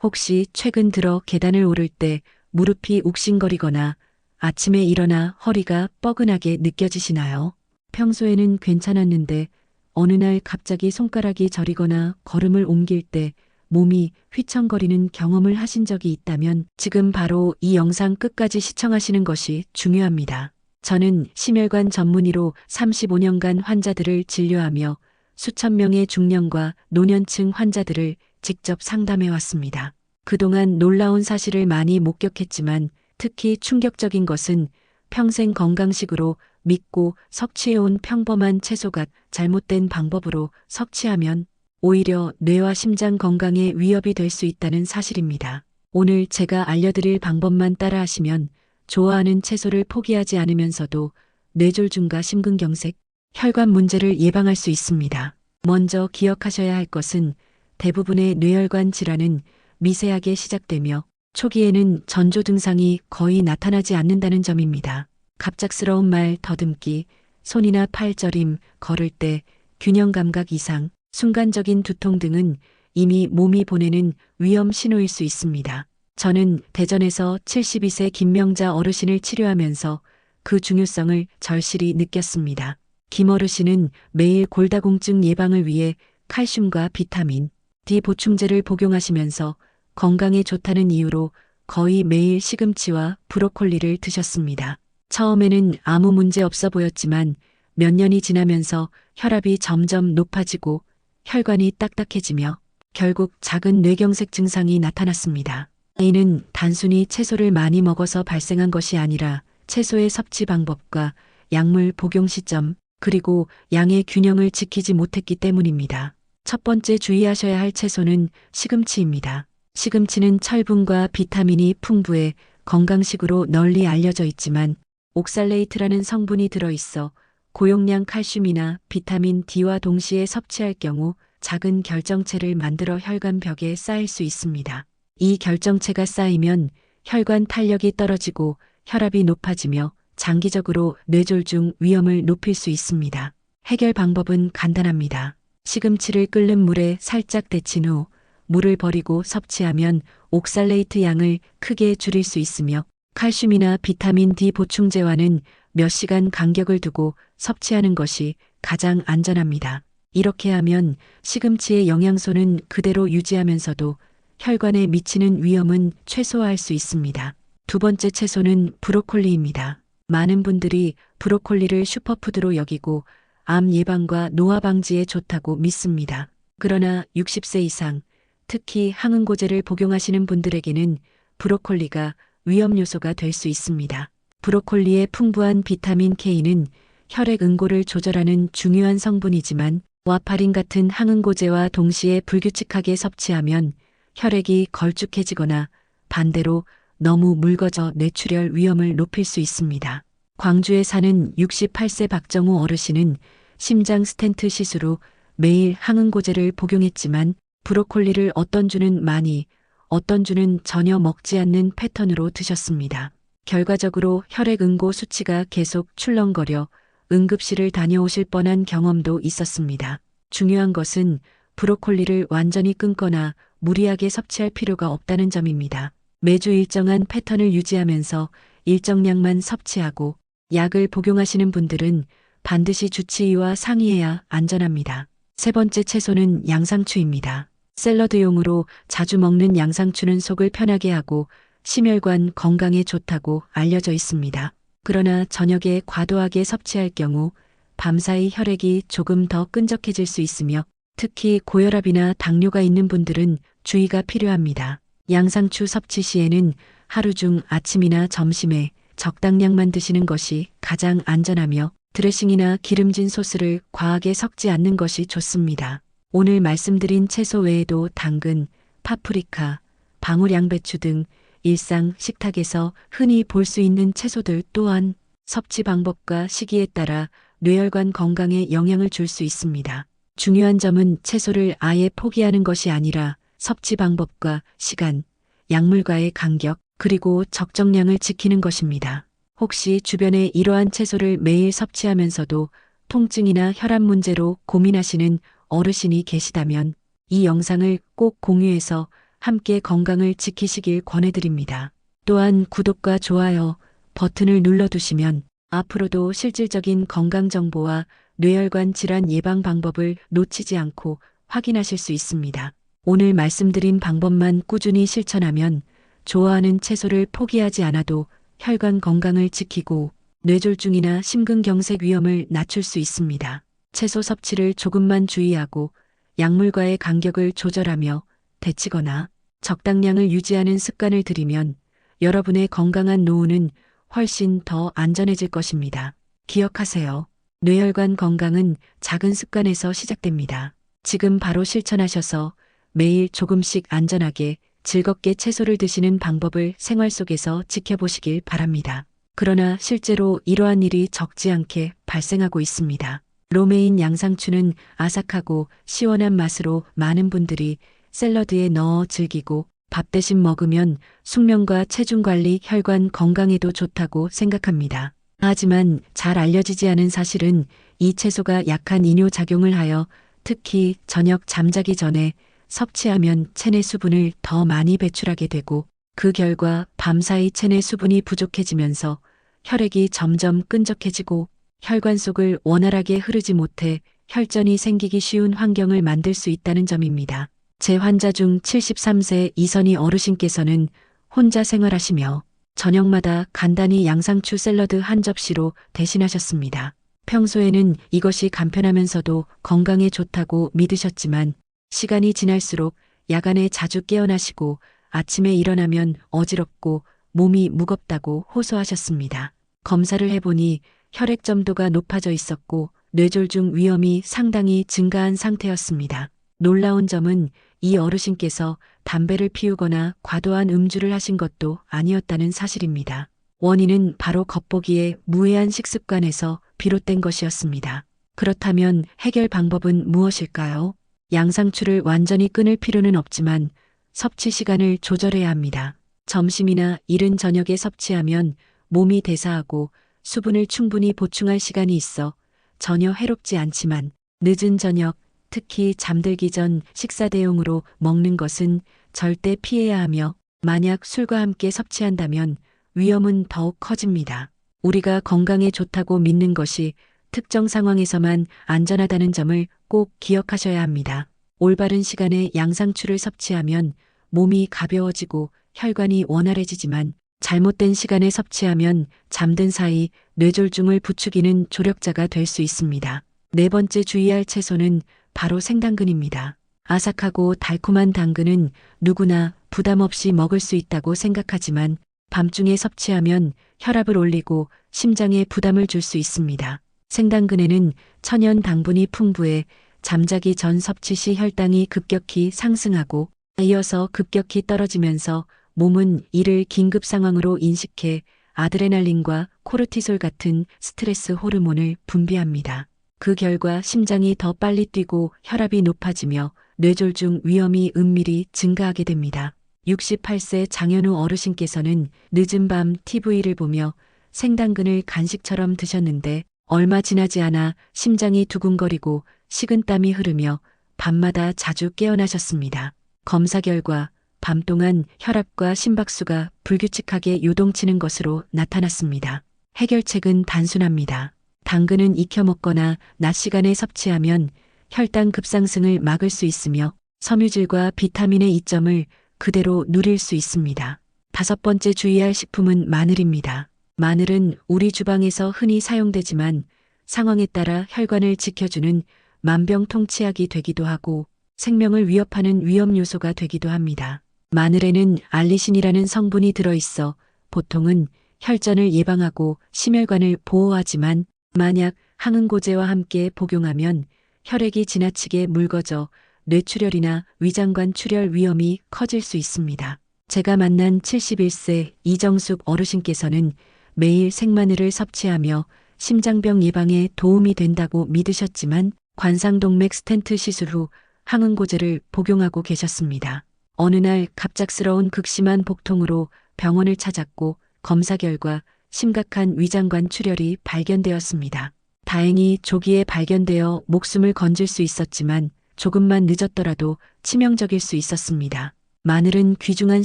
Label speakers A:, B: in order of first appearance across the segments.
A: 혹시 최근 들어 계단을 오를 때 무릎이 욱신거리거나 아침에 일어나 허리가 뻐근하게 느껴지시나요? 평소에는 괜찮았는데 어느 날 갑자기 손가락이 저리거나 걸음을 옮길 때 몸이 휘청거리는 경험을 하신 적이 있다면 지금 바로 이 영상 끝까지 시청하시는 것이 중요합니다. 저는 심혈관 전문의로 35년간 환자들을 진료하며 수천 명의 중년과 노년층 환자들을 직접 상담해 왔습니다. 그동안 놀라운 사실을 많이 목격했지만 특히 충격적인 것은 평생 건강식으로 믿고 섭취해온 평범한 채소가 잘못된 방법으로 섭취하면 오히려 뇌와 심장 건강에 위협이 될 수 있다는 사실입니다. 오늘 제가 알려드릴 방법만 따라하시면 좋아하는 채소를 포기하지 않으면서도 뇌졸중과 심근경색, 혈관 문제를 예방할 수 있습니다. 먼저 기억하셔야 할 것은 대부분의 뇌혈관 질환은 미세하게 시작되며 초기에는 전조 증상이 거의 나타나지 않는다는 점입니다. 갑작스러운 말 더듬기, 손이나 팔 저림, 걸을 때 균형 감각 이상, 순간적인 두통 등은 이미 몸이 보내는 위험 신호일 수 있습니다. 저는 대전에서 72세 김명자 어르신을 치료하면서 그 중요성을 절실히 느꼈습니다. 김 어르신은 매일 골다공증 예방을 위해 칼슘과 비타민 D 보충제를 복용하시면서 건강에 좋다는 이유로 거의 매일 시금치와 브로콜리를 드셨습니다. 처음에는 아무 문제 없어 보였지만 몇 년이 지나면서 혈압이 점점 높아지고 혈관이 딱딱해지며 결국 작은 뇌경색 증상이 나타났습니다. 이는 단순히 채소를 많이 먹어서 발생한 것이 아니라 채소의 섭취 방법과 약물 복용 시점, 그리고 양의 균형을 지키지 못했기 때문입니다. 첫 번째 주의하셔야 할 채소는 시금치입니다. 시금치는 철분과 비타민이 풍부해 건강식으로 널리 알려져 있지만 옥살레이트라는 성분이 들어있어 고용량 칼슘이나 비타민 D와 동시에 섭취할 경우 작은 결정체를 만들어 혈관벽에 쌓일 수 있습니다. 이 결정체가 쌓이면 혈관 탄력이 떨어지고 혈압이 높아지며 장기적으로 뇌졸중 위험을 높일 수 있습니다. 해결 방법은 간단합니다. 시금치를 끓는 물에 살짝 데친 후 물을 버리고 섭취하면 옥살레이트 양을 크게 줄일 수 있으며 칼슘이나 비타민 D 보충제와는 몇 시간 간격을 두고 섭취하는 것이 가장 안전합니다. 이렇게 하면 시금치의 영양소는 그대로 유지하면서도 혈관에 미치는 위험은 최소화할 수 있습니다. 두 번째 채소는 브로콜리입니다. 많은 분들이 브로콜리를 슈퍼푸드로 여기고 암 예방과 노화 방지에 좋다고 믿습니다. 그러나 60세 이상, 특히 항응고제를 복용하시는 분들에게는 브로콜리가 위험 요소가 될 수 있습니다. 브로콜리의 풍부한 비타민 K는 혈액 응고를 조절하는 중요한 성분이지만 와파린 같은 항응고제와 동시에 불규칙하게 섭취하면 혈액이 걸쭉해지거나 반대로 너무 묽어져 뇌출혈 위험을 높일 수 있습니다. 광주에 사는 68세 박정우 어르신은 심장 스텐트 시술 후 매일 항응고제를 복용했지만 브로콜리를 어떤 주는 많이, 어떤 주는 전혀 먹지 않는 패턴으로 드셨습니다. 결과적으로 혈액 응고 수치가 계속 출렁거려 응급실을 다녀오실 뻔한 경험도 있었습니다. 중요한 것은 브로콜리를 완전히 끊거나 무리하게 섭취할 필요가 없다는 점입니다. 매주 일정한 패턴을 유지하면서 일정량만 섭취하고 약을 복용하시는 분들은 반드시 주치의와 상의해야 안전합니다. 세 번째 채소는 양상추입니다. 샐러드용으로 자주 먹는 양상추는 속을 편하게 하고 심혈관 건강에 좋다고 알려져 있습니다. 그러나 저녁에 과도하게 섭취할 경우 밤사이 혈액이 조금 더 끈적해질 수 있으며 특히 고혈압이나 당뇨가 있는 분들은 주의가 필요합니다. 양상추 섭취 시에는 하루 중 아침이나 점심에 적당량만 드시는 것이 가장 안전하며 드레싱이나 기름진 소스를 과하게 섞지 않는 것이 좋습니다. 오늘 말씀드린 채소 외에도 당근, 파프리카, 방울양배추 등 일상 식탁에서 흔히 볼 수 있는 채소들 또한 섭취 방법과 시기에 따라 뇌혈관 건강에 영향을 줄 수 있습니다. 중요한 점은 채소를 아예 포기하는 것이 아니라 섭취 방법과 시간, 약물과의 간격, 그리고 적정량을 지키는 것입니다. 혹시 주변에 이러한 채소를 매일 섭취하면서도 통증이나 혈압 문제로 고민하시는 어르신이 계시다면 이 영상을 꼭 공유해서 함께 건강을 지키시길 권해드립니다. 또한 구독과 좋아요 버튼을 눌러두시면 앞으로도 실질적인 건강 정보와 뇌혈관 질환 예방 방법을 놓치지 않고 확인하실 수 있습니다. 오늘 말씀드린 방법만 꾸준히 실천하면 좋아하는 채소를 포기하지 않아도 혈관 건강을 지키고 뇌졸중이나 심근경색 위험을 낮출 수 있습니다. 채소 섭취를 조금만 주의하고 약물과의 간격을 조절하며 데치거나 적당량을 유지하는 습관을 들이면 여러분의 건강한 노후는 훨씬 더 안전해질 것입니다. 기억하세요. 뇌혈관 건강은 작은 습관에서 시작됩니다. 지금 바로 실천하셔서 매일 조금씩 안전하게 즐겁게 채소를 드시는 방법을 생활 속에서 지켜보시길 바랍니다. 그러나 실제로 이러한 일이 적지 않게 발생하고 있습니다. 로메인 양상추는 아삭하고 시원한 맛으로 많은 분들이 샐러드에 넣어 즐기고 밥 대신 먹으면 숙면과 체중 관리, 혈관 건강에도 좋다고 생각합니다. 하지만 잘 알려지지 않은 사실은 이 채소가 약한 이뇨작용을 하여 특히 저녁 잠자기 전에 섭취하면 체내 수분을 더 많이 배출하게 되고 그 결과 밤사이 체내 수분이 부족해지면서 혈액이 점점 끈적해지고 혈관 속을 원활하게 흐르지 못해 혈전이 생기기 쉬운 환경을 만들 수 있다는 점입니다. 제 환자 중 73세 이선희 어르신께서는 혼자 생활하시며 저녁마다 간단히 양상추 샐러드 한 접시로 대신하셨습니다. 평소에는 이것이 간편하면서도 건강에 좋다고 믿으셨지만 시간이 지날수록 야간에 자주 깨어나시고 아침에 일어나면 어지럽고 몸이 무겁다고 호소하셨습니다. 검사를 해보니 혈액 점도가 높아져 있었고 뇌졸중 위험이 상당히 증가한 상태였습니다. 놀라운 점은 이 어르신께서 담배를 피우거나 과도한 음주를 하신 것도 아니었다는 사실입니다. 원인은 바로 겉보기에 무해한 식습관에서 비롯된 것이었습니다. 그렇다면 해결 방법은 무엇일까요? 양상추를 완전히 끊을 필요는 없지만 섭취 시간을 조절해야 합니다. 점심이나 이른 저녁에 섭취하면 몸이 대사하고 수분을 충분히 보충할 시간이 있어 전혀 해롭지 않지만 늦은 저녁, 특히 잠들기 전 식사 대용으로 먹는 것은 절대 피해야 하며 만약 술과 함께 섭취한다면 위험은 더욱 커집니다. 우리가 건강에 좋다고 믿는 것이 특정 상황에서만 안전하다는 점을 꼭 기억하셔야 합니다. 올바른 시간에 양상추를 섭취하면 몸이 가벼워지고 혈관이 원활해지지만 잘못된 시간에 섭취하면 잠든 사이 뇌졸중을 부추기는 조력자가 될 수 있습니다. 네 번째 주의할 채소는 바로 생당근입니다. 아삭하고 달콤한 당근은 누구나 부담 없이 먹을 수 있다고 생각하지만 밤중에 섭취하면 혈압을 올리고 심장에 부담을 줄 수 있습니다. 생당근에는 천연 당분이 풍부해 잠자기 전 섭취 시 혈당이 급격히 상승하고 이어서 급격히 떨어지면서 몸은 이를 긴급 상황으로 인식해 아드레날린과 코르티솔 같은 스트레스 호르몬을 분비합니다. 그 결과 심장이 더 빨리 뛰고 혈압이 높아지며 뇌졸중 위험이 은밀히 증가하게 됩니다. 68세 장현우 어르신께서는 늦은 밤 TV를 보며 생당근을 간식처럼 드셨는데 얼마 지나지 않아 심장이 두근거리고 식은땀이 흐르며 밤마다 자주 깨어나셨습니다. 검사 결과 밤 동안 혈압과 심박수가 불규칙하게 요동치는 것으로 나타났습니다. 해결책은 단순합니다. 당근은 익혀 먹거나 낮 시간에 섭취하면 혈당 급상승을 막을 수 있으며 섬유질과 비타민의 이점을 그대로 누릴 수 있습니다. 다섯 번째 주의할 식품은 마늘입니다. 마늘은 우리 주방에서 흔히 사용되지만 상황에 따라 혈관을 지켜주는 만병통치약이 되기도 하고 생명을 위협하는 위험 요소가 되기도 합니다. 마늘에는 알리신이라는 성분이 들어있어 보통은 혈전을 예방하고 심혈관을 보호하지만 만약 항응고제와 함께 복용하면 혈액이 지나치게 묽어져 뇌출혈이나 위장관 출혈 위험이 커질 수 있습니다. 제가 만난 71세 이정숙 어르신께서는 매일 생마늘을 섭취하며 심장병 예방에 도움이 된다고 믿으셨지만 관상동맥 스텐트 시술 후 항응고제를 복용하고 계셨습니다. 어느 날 갑작스러운 극심한 복통으로 병원을 찾았고 검사 결과 심각한 위장관 출혈이 발견되었습니다. 다행히 조기에 발견되어 목숨을 건질 수 있었지만 조금만 늦었더라도 치명적일 수 있었습니다. 마늘은 귀중한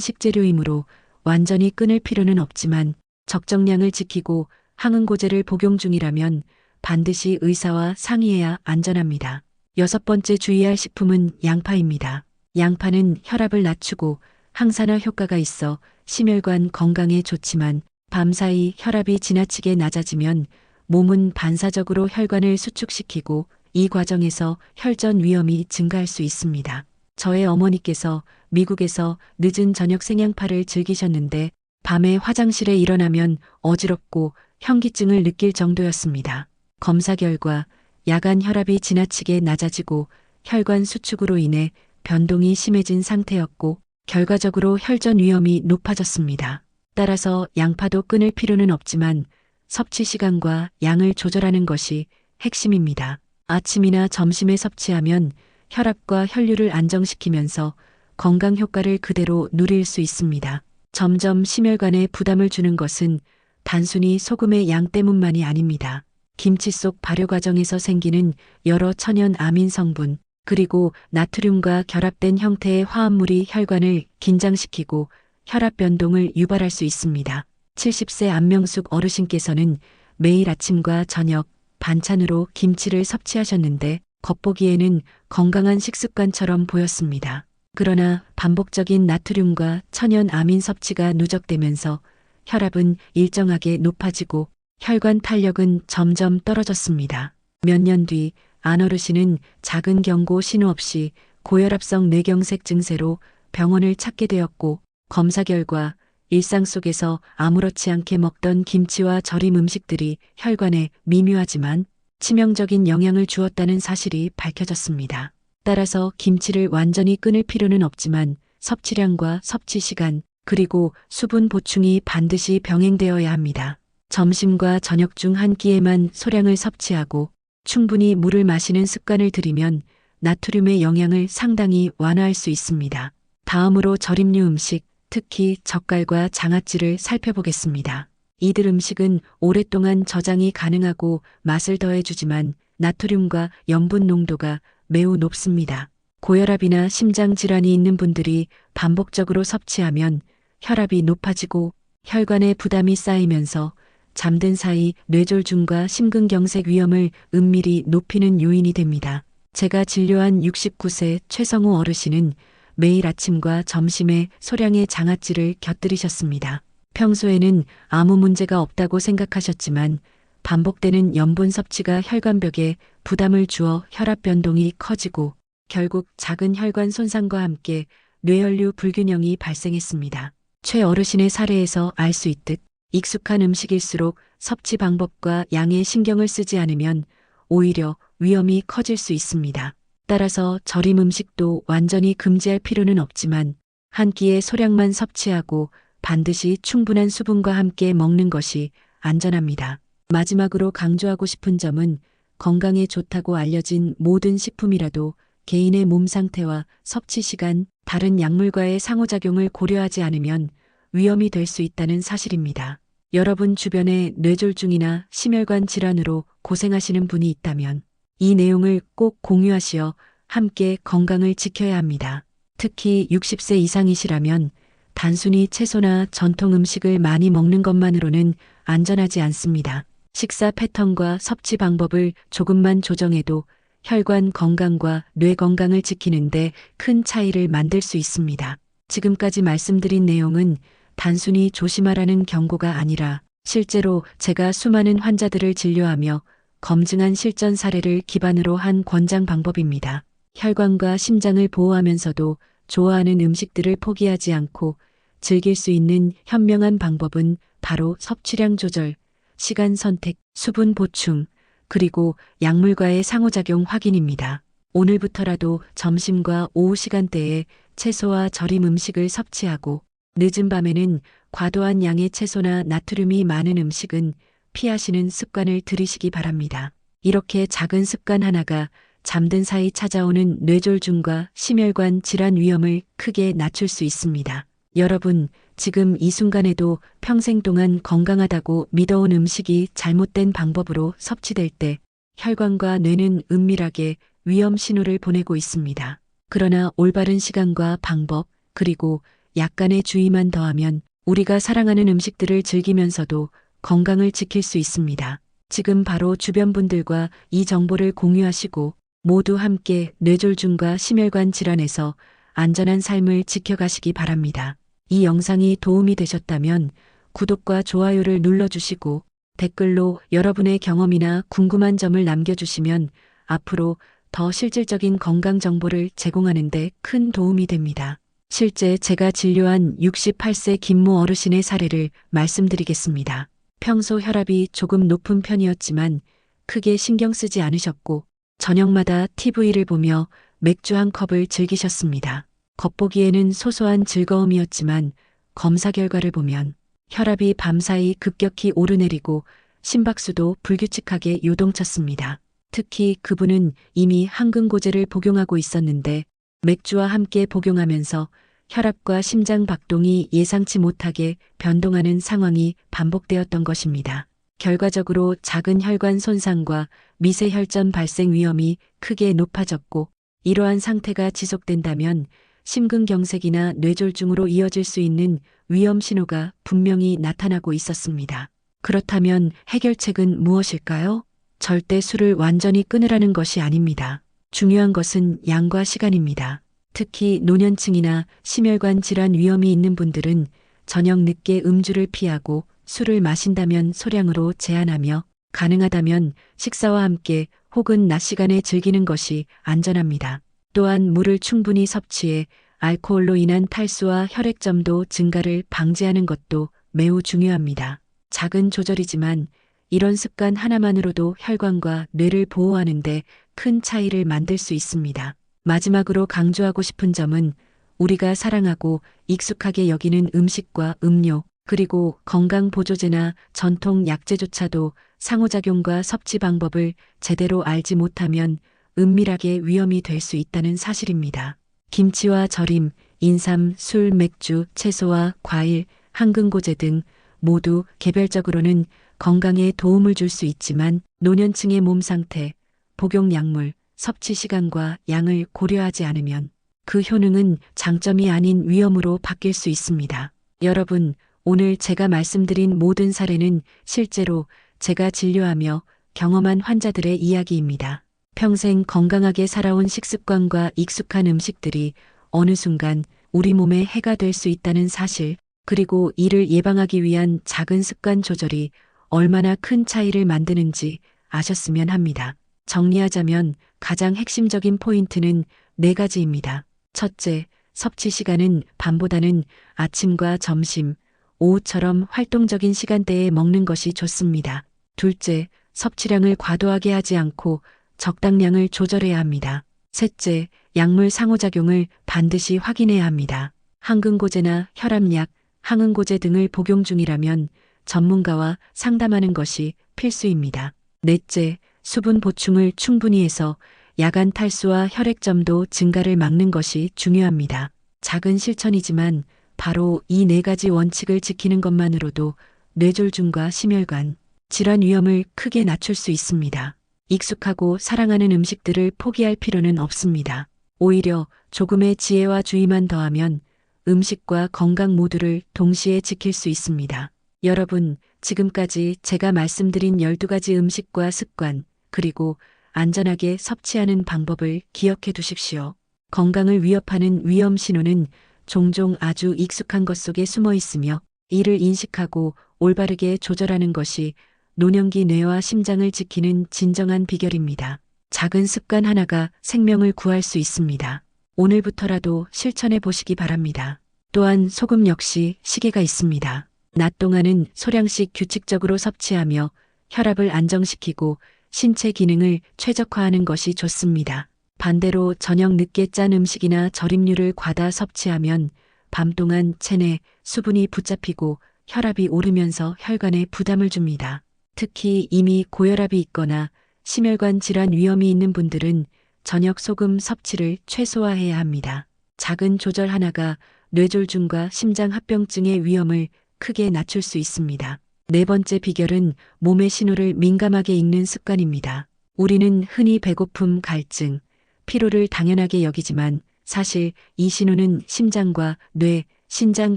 A: 식재료이므로 완전히 끊을 필요는 없지만 적정량을 지키고 항응고제를 복용 중이라면 반드시 의사와 상의해야 안전합니다. 여섯 번째 주의할 식품은 양파입니다. 양파는 혈압을 낮추고 항산화 효과가 있어 심혈관 건강에 좋지만 밤사이 혈압이 지나치게 낮아지면 몸은 반사적으로 혈관을 수축시키고 이 과정에서 혈전 위험이 증가할 수 있습니다. 저의 어머니께서 미국에서 늦은 저녁 생양파를 즐기셨는데 밤에 화장실에 일어나면 어지럽고 현기증을 느낄 정도였습니다. 검사 결과 야간 혈압이 지나치게 낮아지고 혈관 수축으로 인해 변동이 심해진 상태였고 결과적으로 혈전 위험이 높아졌습니다. 따라서 양파도 끊을 필요는 없지만 섭취 시간과 양을 조절하는 것이 핵심입니다. 아침이나 점심에 섭취하면 혈압과 혈류를 안정시키면서 건강 효과를 그대로 누릴 수 있습니다. 점점 심혈관에 부담을 주는 것은 단순히 소금의 양 때문만이 아닙니다. 김치 속 발효 과정에서 생기는 여러 천연 아민 성분, 그리고 나트륨과 결합된 형태의 화합물이 혈관을 긴장시키고 혈압 변동을 유발할 수 있습니다. 70세 안명숙 어르신께서는 매일 아침과 저녁 반찬으로 김치를 섭취하셨는데 겉보기에는 건강한 식습관처럼 보였습니다. 그러나 반복적인 나트륨과 천연 아민 섭취가 누적되면서 혈압은 일정하게 높아지고 혈관 탄력은 점점 떨어졌습니다. 몇 년 뒤 안 어르신은 작은 경고 신호 없이 고혈압성 뇌경색 증세로 병원을 찾게 되었고 검사 결과 일상 속에서 아무렇지 않게 먹던 김치와 절임 음식들이 혈관에 미묘하지만 치명적인 영향을 주었다는 사실이 밝혀졌습니다. 따라서 김치를 완전히 끊을 필요는 없지만 섭취량과 섭취 시간, 그리고 수분 보충이 반드시 병행되어야 합니다. 점심과 저녁 중 한 끼에만 소량을 섭취하고 충분히 물을 마시는 습관을 들이면 나트륨의 영향을 상당히 완화할 수 있습니다. 다음으로 절임류 음식, 특히 젓갈과 장아찌를 살펴보겠습니다. 이들 음식은 오랫동안 저장이 가능하고 맛을 더해주지만 나트륨과 염분 농도가 매우 높습니다. 고혈압이나 심장 질환이 있는 분들이 반복적으로 섭취하면 혈압이 높아지고 혈관에 부담이 쌓이면서 잠든 사이 뇌졸중과 심근경색 위험을 은밀히 높이는 요인이 됩니다. 제가 진료한 69세 최성우 어르신은 매일 아침과 점심에 소량의 장아찌를 곁들이셨습니다. 평소에는 아무 문제가 없다고 생각하셨지만 반복되는 염분 섭취가 혈관벽에 부담을 주어 혈압 변동이 커지고 결국 작은 혈관 손상과 함께 뇌혈류 불균형이 발생했습니다. 최 어르신의 사례에서 알 수 있듯 익숙한 음식일수록 섭취 방법과 양에 신경을 쓰지 않으면 오히려 위험이 커질 수 있습니다. 따라서 절임 음식도 완전히 금지할 필요는 없지만 한 끼에 소량만 섭취하고 반드시 충분한 수분과 함께 먹는 것이 안전합니다. 마지막으로 강조하고 싶은 점은 건강에 좋다고 알려진 모든 식품이라도 개인의 몸 상태와 섭취 시간, 다른 약물과의 상호작용을 고려하지 않으면 위험이 될 수 있다는 사실입니다. 여러분 주변에 뇌졸중이나 심혈관 질환으로 고생하시는 분이 있다면 이 내용을 꼭 공유하시어 함께 건강을 지켜야 합니다. 특히 60세 이상이시라면 단순히 채소나 전통 음식을 많이 먹는 것만으로는 안전하지 않습니다. 식사 패턴과 섭취 방법을 조금만 조정해도 혈관 건강과 뇌 건강을 지키는데 큰 차이를 만들 수 있습니다. 지금까지 말씀드린 내용은 단순히 조심하라는 경고가 아니라 실제로 제가 수많은 환자들을 진료하며 검증한 실전 사례를 기반으로 한 권장 방법입니다. 혈관과 심장을 보호하면서도 좋아하는 음식들을 포기하지 않고 즐길 수 있는 현명한 방법은 바로 섭취량 조절, 시간 선택, 수분 보충, 그리고 약물과의 상호작용 확인입니다. 오늘부터라도 점심과 오후 시간대에 채소와 절임 음식을 섭취하고 늦은 밤에는 과도한 양의 채소나 나트륨이 많은 음식은 피하시는 습관을 들이시기 바랍니다. 이렇게 작은 습관 하나가 잠든 사이 찾아오는 뇌졸중과 심혈관 질환 위험을 크게 낮출 수 있습니다. 여러분, 지금 이 순간에도 평생 동안 건강하다고 믿어온 음식이 잘못된 방법으로 섭취될 때 혈관과 뇌는 은밀하게 위험 신호를 보내고 있습니다. 그러나 올바른 시간과 방법, 그리고 약간의 주의만 더하면 우리가 사랑하는 음식들을 즐기면서도 건강을 지킬 수 있습니다. 지금 바로 주변 분들과 이 정보를 공유하시고 모두 함께 뇌졸중과 심혈관 질환에서 안전한 삶을 지켜가시기 바랍니다. 이 영상이 도움이 되셨다면 구독과 좋아요를 눌러주시고 댓글로 여러분의 경험이나 궁금한 점을 남겨주시면 앞으로 더 실질적인 건강 정보를 제공하는 데 큰 도움이 됩니다. 실제 제가 진료한 68세 김모 어르신의 사례를 말씀드리겠습니다. 평소 혈압이 조금 높은 편이었지만 크게 신경 쓰지 않으셨고 저녁마다 TV를 보며 맥주 한 컵을 즐기셨습니다. 겉보기에는 소소한 즐거움이었지만 검사 결과를 보면 혈압이 밤사이 급격히 오르내리고 심박수도 불규칙하게 요동쳤습니다. 특히 그분은 이미 항근고제를 복용하고 있었는데 맥주와 함께 복용하면서 혈압과 심장 박동이 예상치 못하게 변동하는 상황이 반복되었던 것입니다. 결과적으로 작은 혈관 손상과 미세혈전 발생 위험이 크게 높아졌고 이러한 상태가 지속된다면 심근경색이나 뇌졸중으로 이어질 수 있는 위험 신호가 분명히 나타나고 있었습니다. 그렇다면 해결책은 무엇일까요? 절대 술을 완전히 끊으라는 것이 아닙니다. 중요한 것은 양과 시간입니다. 특히 노년층이나 심혈관 질환 위험이 있는 분들은 저녁 늦게 음주를 피하고 술을 마신다면 소량으로 제한하며 가능하다면 식사와 함께 혹은 낮 시간에 즐기는 것이 안전합니다. 또한 물을 충분히 섭취해 알코올로 인한 탈수와 혈액점도 증가를 방지하는 것도 매우 중요합니다. 작은 조절이지만 이런 습관 하나만으로도 혈관과 뇌를 보호하는 데 큰 차이를 만들 수 있습니다. 마지막으로 강조하고 싶은 점은 우리가 사랑하고 익숙하게 여기는 음식과 음료, 그리고 건강보조제나 전통 약재조차도 상호작용과 섭취 방법을 제대로 알지 못하면 은밀하게 위험이 될 수 있다는 사실입니다. 김치와 절임, 인삼, 술, 맥주, 채소와 과일, 항근고제 등 모두 개별적으로는 건강에 도움을 줄 수 있지만 노년층의 몸 상태, 복용 약물, 섭취 시간과 양을 고려하지 않으면 그 효능은 장점이 아닌 위험으로 바뀔 수 있습니다. 여러분, 오늘 제가 말씀드린 모든 사례는 실제로 제가 진료하며 경험한 환자들의 이야기입니다. 평생 건강하게 살아온 식습관과 익숙한 음식들이 어느 순간 우리 몸에 해가 될 수 있다는 사실, 그리고 이를 예방하기 위한 작은 습관 조절이 얼마나 큰 차이를 만드는지 아셨으면 합니다. 정리하자면 가장 핵심적인 포인트는 4가지입니다. 첫째, 섭취 시간은 밤보다는 아침과 점심, 오후처럼 활동적인 시간대에 먹는 것이 좋습니다. 둘째, 섭취량을 과도하게 하지 않고 적당량을 조절해야 합니다. 셋째, 약물 상호작용을 반드시 확인해야 합니다. 항근고제나 혈압약, 항응고제 등을 복용 중이라면 전문가와 상담하는 것이 필수입니다. 넷째, 수분 보충을 충분히 해서 야간 탈수와 혈액점도 증가를 막는 것이 중요합니다. 작은 실천이지만 바로 이 4가지 원칙을 지키는 것만으로도 뇌졸중과 심혈관, 질환 위험을 크게 낮출 수 있습니다. 익숙하고 사랑하는 음식들을 포기할 필요는 없습니다. 오히려 조금의 지혜와 주의만 더하면 음식과 건강 모두를 동시에 지킬 수 있습니다. 여러분, 지금까지 제가 말씀드린 12가지 음식과 습관, 그리고 안전하게 섭취하는 방법을 기억해 두십시오. 건강을 위협하는 위험 신호는 종종 아주 익숙한 것 속에 숨어 있으며 이를 인식하고 올바르게 조절하는 것이 노년기 뇌와 심장을 지키는 진정한 비결입니다. 작은 습관 하나가 생명을 구할 수 있습니다. 오늘부터라도 실천해 보시기 바랍니다. 또한 소금 역시 시계가 있습니다. 낮 동안은 소량씩 규칙적으로 섭취하며 혈압을 안정시키고 신체 기능을 최적화하는 것이 좋습니다. 반대로 저녁 늦게 짠 음식이나 절임류를 과다 섭취하면 밤 동안 체내 수분이 붙잡히고 혈압이 오르면서 혈관에 부담을 줍니다. 특히 이미 고혈압이 있거나 심혈관 질환 위험이 있는 분들은 저녁 소금 섭취를 최소화해야 합니다. 작은 조절 하나가 뇌졸중과 심장합병증의 위험을 크게 낮출 수 있습니다. 4번째 비결은 몸의 신호를 민감하게 읽는 습관입니다. 우리는 흔히 배고픔, 갈증, 피로를 당연하게 여기지만 사실 이 신호는 심장과 뇌, 신장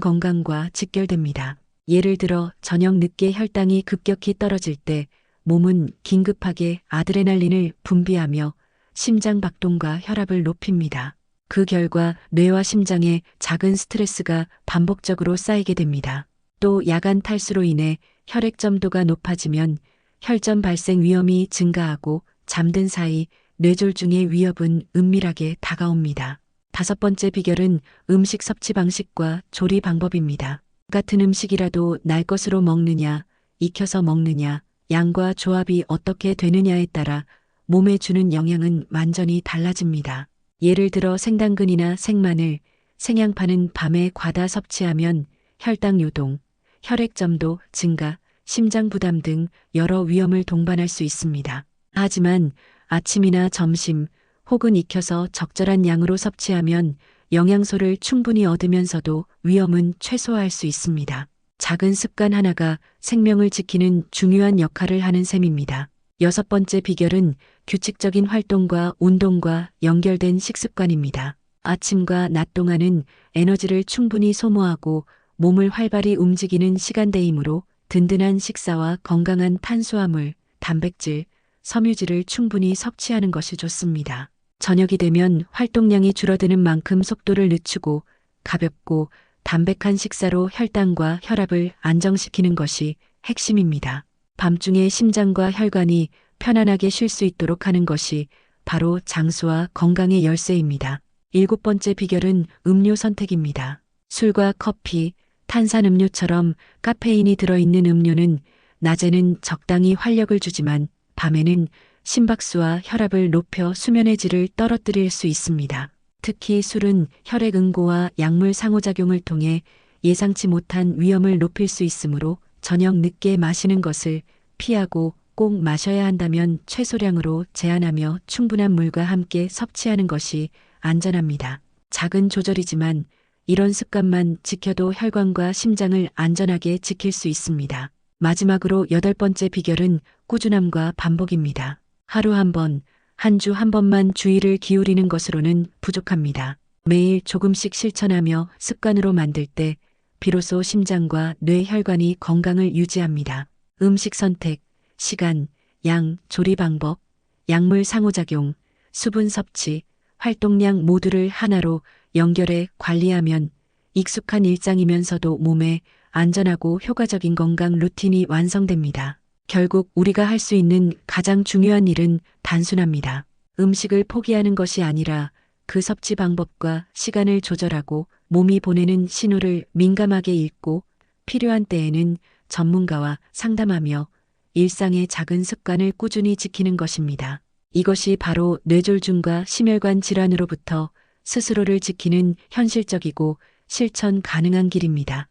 A: 건강과 직결됩니다. 예를 들어 저녁 늦게 혈당이 급격히 떨어질 때 몸은 긴급하게 아드레날린을 분비하며 심장 박동과 혈압을 높입니다. 그 결과 뇌와 심장에 작은 스트레스가 반복적으로 쌓이게 됩니다. 또 야간 탈수로 인해 혈액 점도가 높아지면 혈전 발생 위험이 증가하고 잠든 사이 뇌졸중의 위협은 은밀하게 다가옵니다. 다섯 번째 비결은 음식 섭취 방식과 조리 방법입니다. 같은 음식이라도 날 것으로 먹느냐, 익혀서 먹느냐, 양과 조합이 어떻게 되느냐에 따라 몸에 주는 영향은 완전히 달라집니다. 예를 들어 생당근이나 생마늘, 생양파는 밤에 과다 섭취하면 혈당 요동, 혈액점도 증가, 심장 부담 등 여러 위험을 동반할 수 있습니다. 하지만 아침이나 점심 혹은 익혀서 적절한 양으로 섭취하면 영양소를 충분히 얻으면서도 위험은 최소화할 수 있습니다. 작은 습관 하나가 생명을 지키는 중요한 역할을 하는 셈입니다. 여섯 번째 비결은 규칙적인 활동과 운동과 연결된 식습관입니다. 아침과 낮 동안은 에너지를 충분히 소모하고 몸을 활발히 움직이는 시간대이므로 든든한 식사와 건강한 탄수화물, 단백질, 섬유질을 충분히 섭취하는 것이 좋습니다. 저녁이 되면 활동량이 줄어드는 만큼 속도를 늦추고 가볍고 담백한 식사로 혈당과 혈압을 안정시키는 것이 핵심입니다. 밤중에 심장과 혈관이 편안하게 쉴 수 있도록 하는 것이 바로 장수와 건강의 열쇠입니다. 일곱 번째 비결은 음료 선택입니다. 술과 커피, 탄산음료처럼 카페인이 들어있는 음료는 낮에는 적당히 활력을 주지만 밤에는 심박수와 혈압을 높여 수면의 질을 떨어뜨릴 수 있습니다. 특히 술은 혈액 응고와 약물 상호작용을 통해 예상치 못한 위험을 높일 수 있으므로 저녁 늦게 마시는 것을 피하고 꼭 마셔야 한다면 최소량으로 제한하며 충분한 물과 함께 섭취하는 것이 안전합니다. 작은 조절이지만 이런 습관만 지켜도 혈관과 심장을 안전하게 지킬 수 있습니다. 마지막으로 여덟 번째 비결은 꾸준함과 반복입니다. 하루 한 번, 한 주 한 번만 주의를 기울이는 것으로는 부족합니다. 매일 조금씩 실천하며 습관으로 만들 때 비로소 심장과 뇌 혈관이 건강을 유지합니다. 음식 선택, 시간, 양, 조리 방법, 약물 상호작용, 수분 섭취, 활동량 모두를 하나로 연결해 관리하면 익숙한 일상이면서도 몸에 안전하고 효과적인 건강 루틴이 완성됩니다. 결국 우리가 할 수 있는 가장 중요한 일은 단순합니다. 음식을 포기하는 것이 아니라 그 섭취 방법과 시간을 조절하고 몸이 보내는 신호를 민감하게 읽고 필요한 때에는 전문가와 상담하며 일상의 작은 습관을 꾸준히 지키는 것입니다. 이것이 바로 뇌졸중과 심혈관 질환으로부터 스스로를 지키는 현실적이고 실천 가능한 길입니다.